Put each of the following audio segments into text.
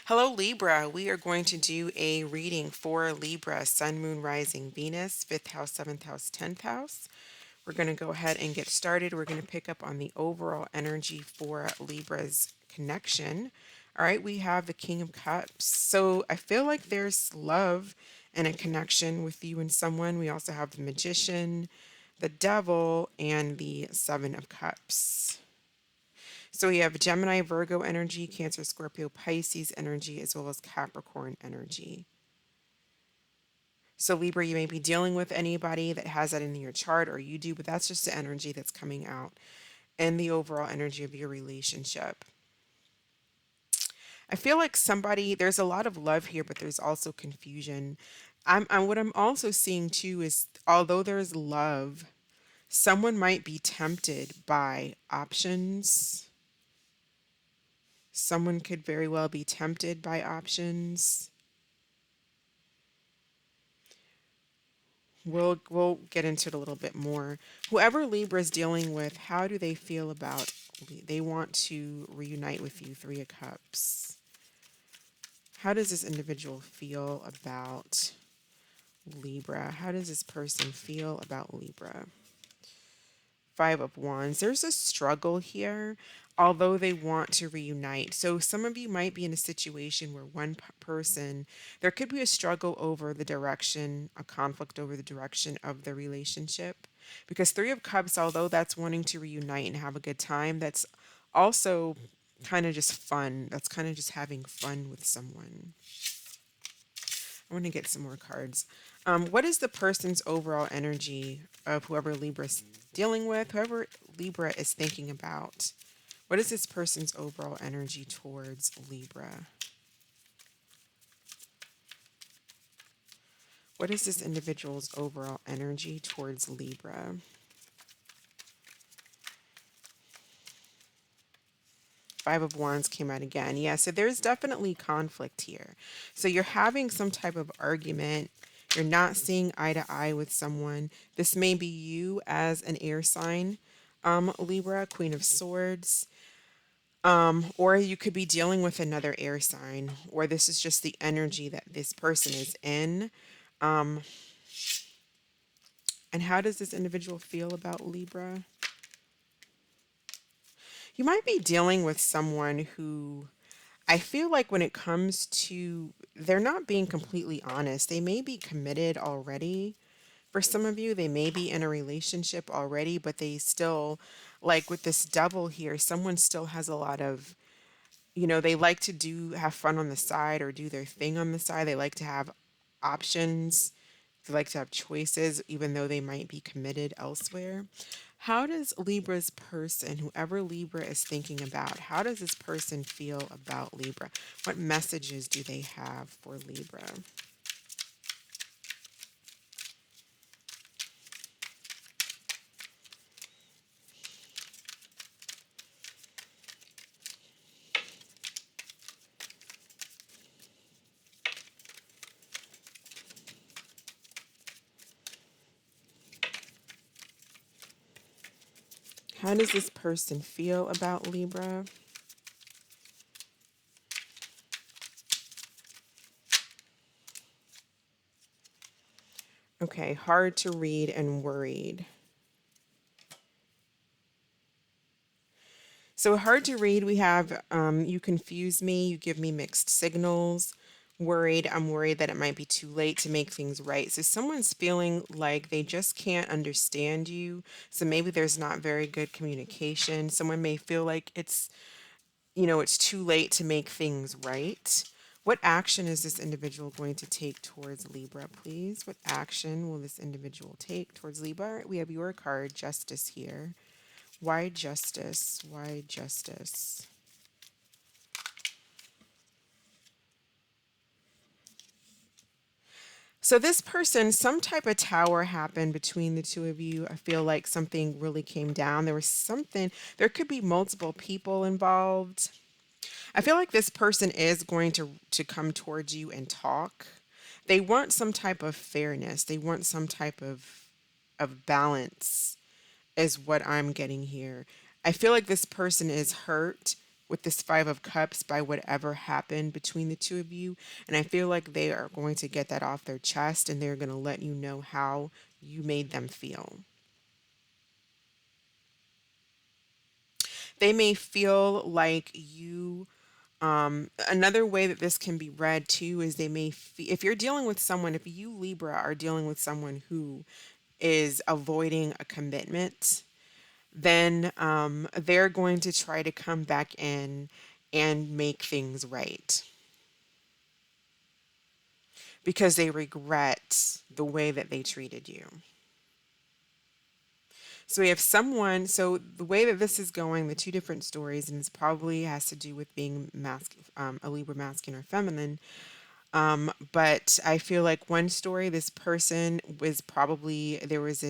Hello, Libra. We are going to do a reading for Libra, Sun, Moon, Rising, Venus, 5th house, 7th house, 10th house. We're going to go ahead and get started. We're going to pick up on the overall energy for Libra's connection. All right, we have the King of Cups. So I feel like there's love and a connection with you and someone. We also have the Magician, the Devil, and the Seven of Cups. So we have Gemini, Virgo energy, Cancer, Scorpio, Pisces energy, as well as Capricorn energy. So Libra, you may be dealing with anybody that has that in your chart, or you do, but that's just the energy that's coming out and the overall energy of your relationship. I feel like there's a lot of love here, but there's also confusion. What I'm also seeing too is although there's love, someone might be tempted by options. Someone could very well be tempted by options. We'll get into it a little bit more. Whoever Libra is dealing with, how do they feel about they want to reunite with you, Three of Cups. How does this individual feel about Libra? How does this person feel about Libra? Five of Wands. There's a struggle here, although they want to reunite. So some of you might be in a situation where one person, there could be a struggle over the direction, a conflict over the direction of the relationship. Because Three of Cups, although that's wanting to reunite and have a good time, that's also kind of just fun. That's kind of just having fun with someone. I want to get some more cards. What is the person's overall energy of whoever Libra's dealing with, whoever Libra is thinking about? What is this person's overall energy towards Libra? What is this individual's overall energy towards Libra? Five of Wands came out again. Yeah, so there's definitely conflict here. So you're having some type of argument. You're not seeing eye to eye with someone. This may be you as an air sign, Libra, Queen of Swords. Or you could be dealing with another air sign, or this is just the energy that this person is in. Um, and how does this individual feel about Libra? You might be dealing with someone who I feel like when it comes to, they're not being completely honest. They may be committed already. For some of you, they may be in a relationship already, but they still, like with this devil here, someone still has a lot of, they like to have fun on the side or do their thing on the side. They like to have options. They like to have choices, even though they might be committed elsewhere. How does Libra's person, whoever Libra is thinking about, how does this person feel about Libra? What messages do they have for Libra? How does this person feel about Libra? Okay, hard to read and worried. So hard to read, we have you confuse me, you give me mixed signals. Worried, I'm worried that it might be too late to make things right. So someone's feeling like they just can't understand you. So maybe there's not very good communication. Someone may feel like it's too late to make things right. What action is this individual going to take towards Libra, please? What action will this individual take towards Libra? We have your card, Justice, here. Why justice? Why justice? So this person, some type of tower happened between the two of you. I feel like something really came down. There could be multiple people involved. I feel like this person is going to come towards you and talk. They want some type of fairness. They want some type of balance is what I'm getting here. I feel like this person is hurt with this Five of Cups by whatever happened between the two of you. And I feel like they are going to get that off their chest and they're going to let you know how you made them feel. They may feel like you, another way that this can be read too is they may, if you're dealing with someone, if you Libra are dealing with someone who is avoiding a commitment, then they're going to try to come back in and make things right because they regret the way that they treated you. So we have someone, so the way that this is going, the two different stories, and it's probably has to do with being a Libra masculine or feminine. But I feel like one story, this person was probably, there was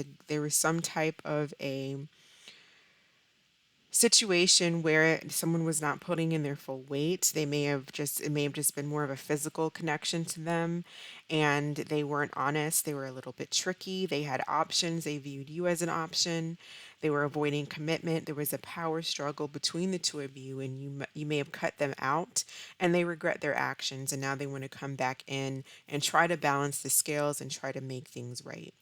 some type of a situation where someone was not putting in their full weight. It may have just been more of a physical connection to them and they weren't honest. They were a little bit tricky. They had options. They viewed you as an option. They were avoiding commitment. There was a power struggle between the two of you and you may have cut them out and they regret their actions and now they want to come back in and try to balance the scales and try to make things right.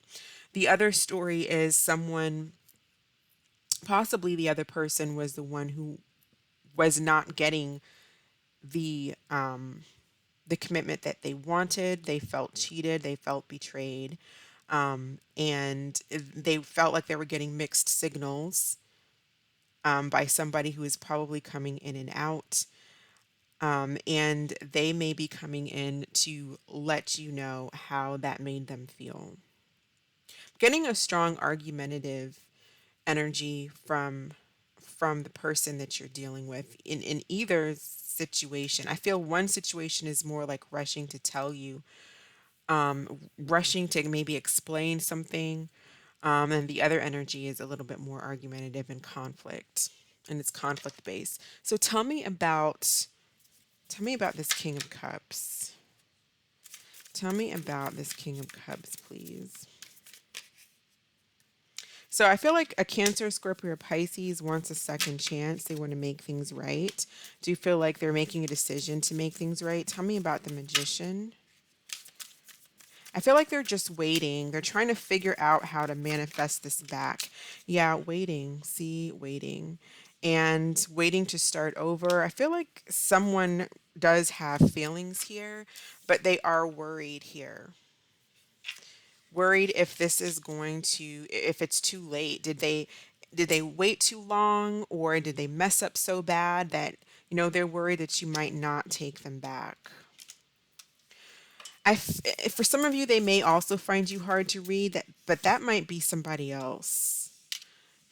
The other story is someone, possibly the other person was the one who was not getting the commitment that they wanted. They felt cheated, they felt betrayed, and they felt like they were getting mixed signals by somebody who is probably coming in and out. And they may be coming in to let you know how that made them feel. Getting a strong argumentative energy from the person that you're dealing with in either situation. I feel one situation is more like rushing to tell you, rushing to maybe explain something, and the other energy is a little bit more argumentative and conflict, and it's conflict based. So tell me about this King of Cups. Tell me about this King of Cups, please. So I feel like a Cancer, Scorpio, or Pisces wants a second chance. They want to make things right. Do you feel like they're making a decision to make things right? Tell me about the Magician. I feel like they're just waiting. They're trying to figure out how to manifest this back. Yeah, waiting. See, waiting. And waiting to start over. I feel like someone does have feelings here, but they are worried here. Worried if this is going to, if it's too late. Did they wait too long or did they mess up so bad that they're worried that you might not take them back. For some of you they may also find you hard to read, that but that might be somebody else.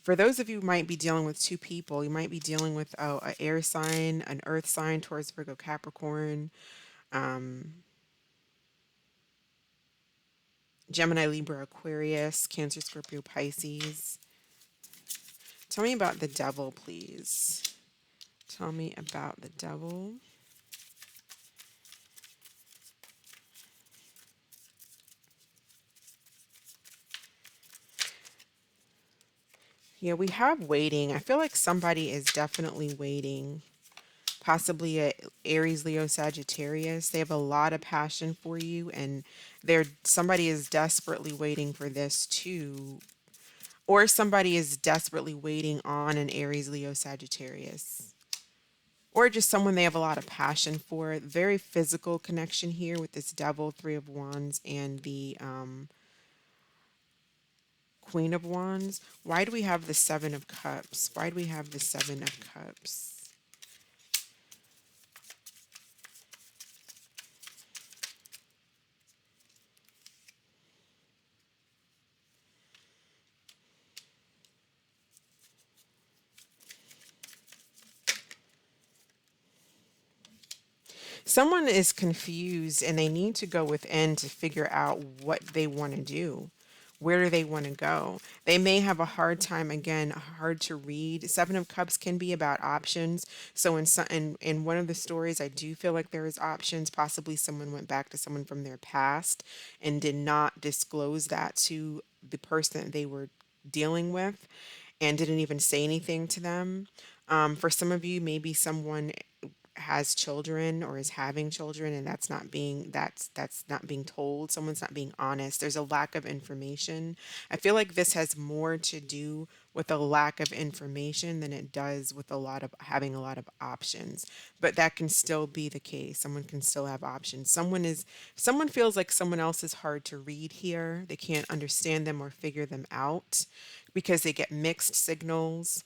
For those of you who might be dealing with two people, you might be dealing with an air sign, an earth sign, Taurus, Virgo, Capricorn, um, Gemini, Libra, Aquarius, Cancer, Scorpio, Pisces. Tell me about the devil, please. Tell me about the devil. Yeah, we have waiting. I feel like somebody is definitely waiting. Possibly a Aries, Leo, Sagittarius. They have a lot of passion for you and somebody is desperately waiting for this too. Or somebody is desperately waiting on an Aries, Leo, Sagittarius. Or just someone they have a lot of passion for. Very physical connection here with this devil, Three of Wands, and the Queen of Wands. Why do we have the Seven of Cups? Why do we have the Seven of Cups? Someone is confused and they need to go within to figure out what they want to do. Where do they want to go? They may have a hard time, again, hard to read. Seven of Cups can be about options. So in one of the stories, I do feel like there is options. Possibly someone went back to someone from their past and did not disclose that to the person that they were dealing with and didn't even say anything to them. For some of you, maybe someone has children or is having children, and that's not being told. Someone's not being honest. There's a lack of information. I feel like this has more to do with a lack of information than it does with a lot of having a lot of options. But that can still be the case. Someone can still have options. Someone feels like someone else is hard to read here. They can't understand them or figure them out because they get mixed signals,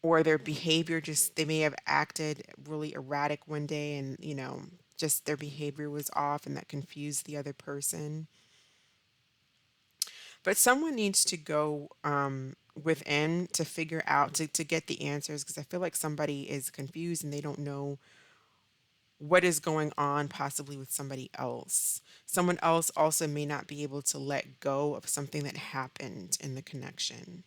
or their behavior, just they may have acted really erratic one day, and just their behavior was off and that confused the other person. But someone needs to go within to figure out, to get the answers, because I feel like somebody is confused and they don't know what is going on possibly with somebody else. Someone else also may not be able to let go of something that happened in the connection.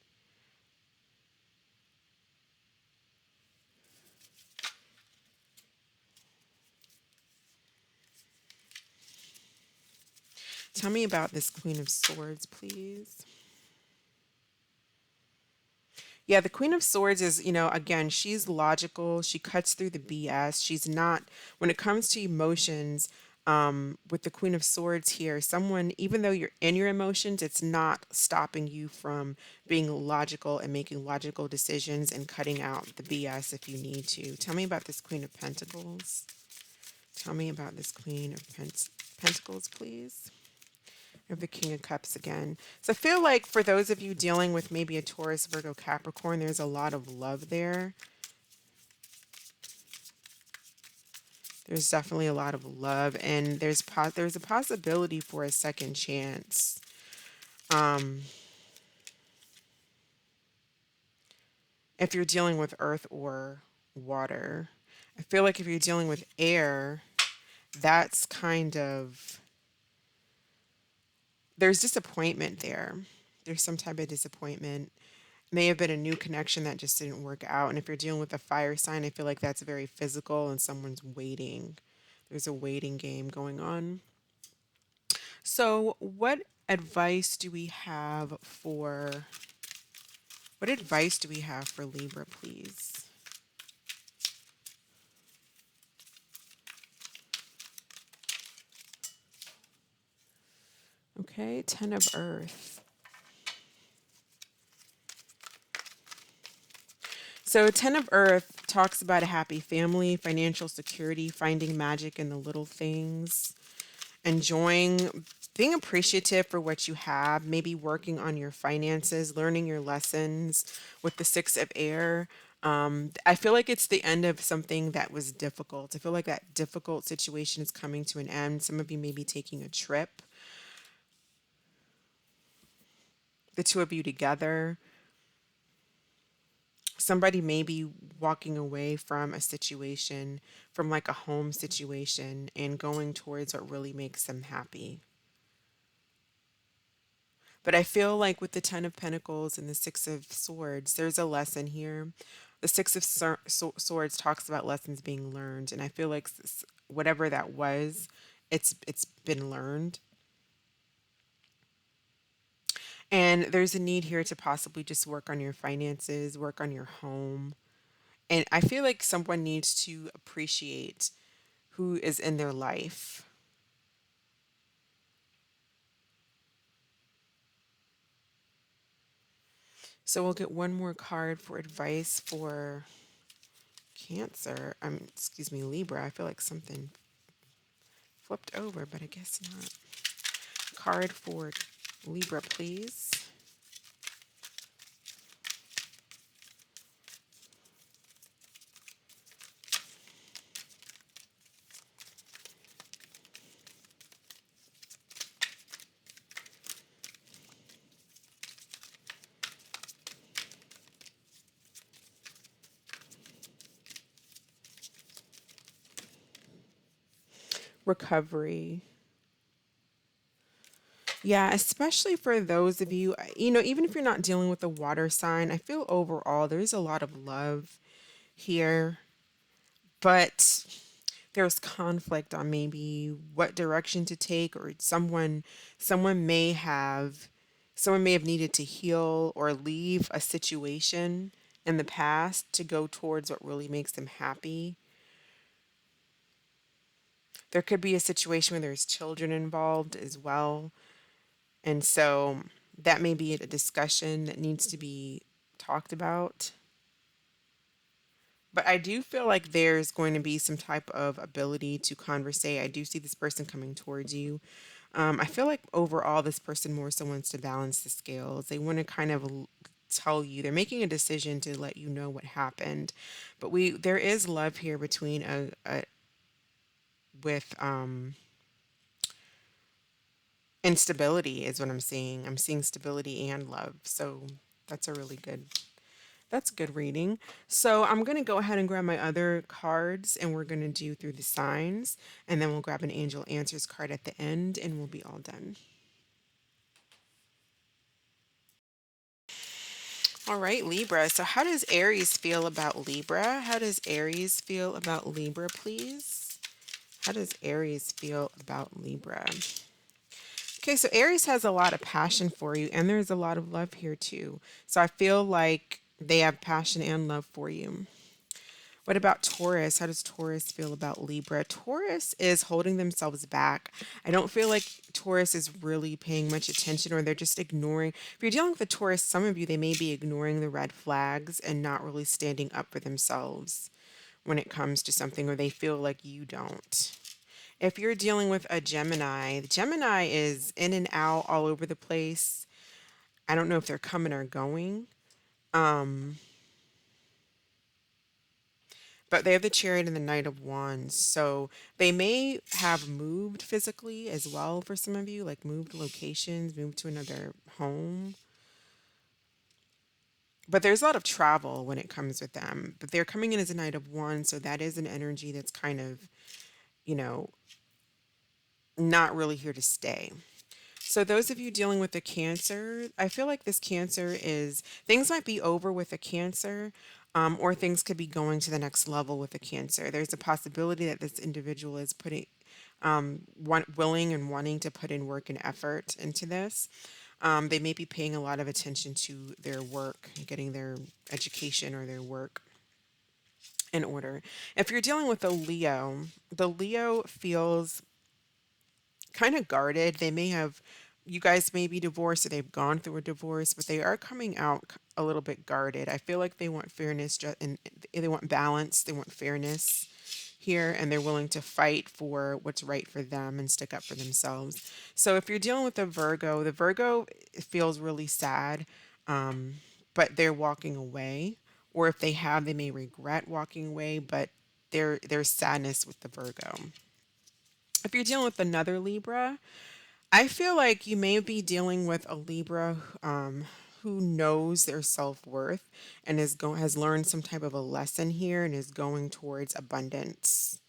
Tell me about this Queen of Swords, please. Yeah, the Queen of Swords is, again, she's logical. She cuts through the BS. She's not, when it comes to emotions, with the Queen of Swords here, someone, even though you're in your emotions, it's not stopping you from being logical and making logical decisions and cutting out the BS if you need to. Tell me about this Queen of Pentacles. Tell me about this Queen of Pentacles, please. Of the King of Cups again. So I feel like for those of you dealing with maybe a Taurus, Virgo, Capricorn, there's a lot of love there. There's definitely a lot of love, and there's a possibility for a second chance. If you're dealing with earth or water, I feel like if you're dealing with air, that's kind of, there's disappointment there. There's some type of disappointment. May have been a new connection that just didn't work out. And if you're dealing with a fire sign, I feel like that's very physical and someone's waiting. There's a waiting game going on. So, what advice do we have for Libra, please? Okay, 10 of Earth. So, 10 of Earth talks about a happy family, financial security, finding magic in the little things, enjoying, being appreciative for what you have, maybe working on your finances, learning your lessons. With the Six of Air, I feel like it's the end of something that was difficult. I feel like that difficult situation is coming to an end. Some of you may be taking a trip, the two of you together. Somebody may be walking away from a situation, from like a home situation, and going towards what really makes them happy. But I feel like with the Ten of Pentacles and the Six of Swords, there's a lesson here. The Six of Swords talks about lessons being learned, and I feel like whatever that was, it's been learned. And there's a need here to possibly just work on your finances, work on your home. And I feel like someone needs to appreciate who is in their life. So we'll get one more card for advice for Cancer. Excuse me, Libra. I feel like something flipped over, but I guess not. Card for Libra, please. Recovery. Yeah, especially for those of you, even if you're not dealing with a water sign, I feel overall there's a lot of love here, but there's conflict on maybe what direction to take, or someone may have Someone may have needed to heal or leave a situation in the past to go towards what really makes them happy. There could be a situation where there's children involved as well. And so that may be a discussion that needs to be talked about. But I do feel like there's going to be some type of ability to conversate. I do see this person coming towards you. I feel like overall, this person more so wants to balance the scales. They want to kind of tell you they're making a decision to let you know what happened. But there is love here between a with instability is what I'm seeing. I'm seeing stability and love. So that's a really good that's good reading. So I'm going to go ahead and grab my other cards and we're going to do through the signs and then we'll grab an angel answers card at the end and we'll be all done. All right, Libra. So how does Aries feel about Libra? How does Aries feel about Libra, please? How does Aries feel about Libra? Okay, so Aries has a lot of passion for you, and there's a lot of love here too. So I feel like they have passion and love for you. What about Taurus? How does Taurus feel about Libra? Taurus is holding themselves back. I don't feel like Taurus is really paying much attention or they're just ignoring. If you're dealing with a Taurus, some of you, they may be ignoring the red flags and not really standing up for themselves when it comes to something, or they feel like you don't. If you're dealing with a Gemini, the Gemini is in and out all over the place. I don't know if they're coming or going. Um, but they have the Chariot and the Knight of Wands. So they may have moved physically as well for some of you, like moved locations, moved to another home. But there's a lot of travel when it comes with them. But they're coming in as a Knight of Wands, so that is an energy that's kind of, you know, not really here to stay. So those of you dealing with a Cancer, I feel like this Cancer is things might be over with a Cancer, or things could be going to the next level with a Cancer. There's a possibility that this individual is putting willing and wanting to put in work and effort into this. They may be paying a lot of attention to their work, getting their education or their work in order. If you're dealing with a Leo, the Leo feels kind of guarded. They may have, you guys may be divorced or they've gone through a divorce, but they are coming out a little bit guarded. I feel like they want fairness and they want balance, they want fairness here, and they're willing to fight for what's right for them and stick up for themselves. So if you're dealing with a Virgo, the Virgo feels really sad, but they're walking away. Or if they have, they may regret walking away, but there's sadness with the Virgo. If you're dealing with another Libra, I feel like you may be dealing with a Libra who knows their self-worth and has learned some type of a lesson here and is going towards abundance.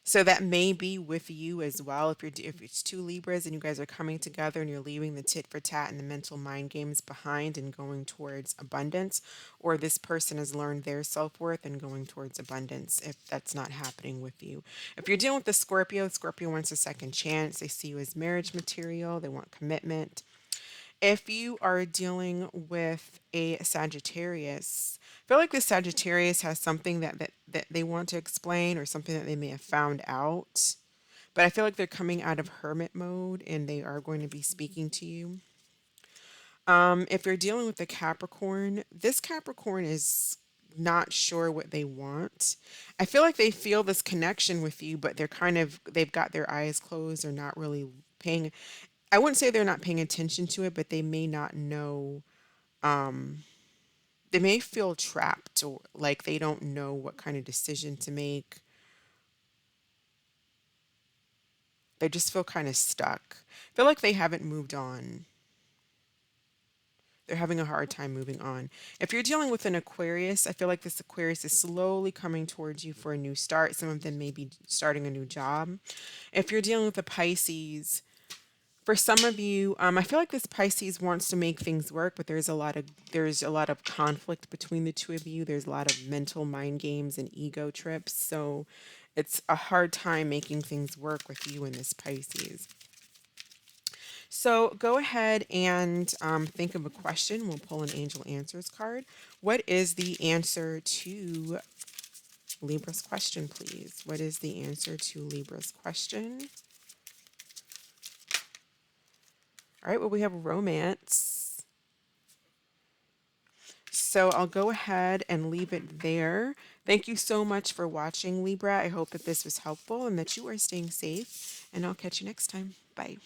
So that may be with you as well. If it's two Libras and you guys are coming together and you're leaving the tit for tat and the mental mind games behind and going towards abundance, or this person has learned their self-worth and going towards abundance if that's not happening with you. If you're dealing with the Scorpio, Scorpio wants a second chance. They see you as marriage material. They want commitment. If you are dealing with a Sagittarius, I feel like the Sagittarius has something that they want to explain or something that they may have found out. But I feel like they're coming out of hermit mode and they are going to be speaking to you. If you're dealing with the Capricorn, this Capricorn is not sure what they want. I feel like they feel this connection with you, but they've got their eyes closed. They're not really paying, I wouldn't say they're not paying attention to it, but they may not know. They may feel trapped or like they don't know what kind of decision to make. They just feel kind of stuck. I feel like they haven't moved on. They're having a hard time moving on. If you're dealing with an Aquarius, I feel like this Aquarius is slowly coming towards you for a new start. Some of them may be starting a new job. If you're dealing with a Pisces, for some of you, I feel like this Pisces wants to make things work, but there's a lot of conflict between the two of you. There's a lot of mental mind games and ego trips. So it's a hard time making things work with you and this Pisces. So go ahead and think of a question. We'll pull an Angel Answers card. What is the answer to Libra's question, please? What is the answer to Libra's question? All right, well, we have romance. So I'll go ahead and leave it there. Thank you so much for watching, Libra. I hope that this was helpful and that you are staying safe, and I'll catch you next time. Bye.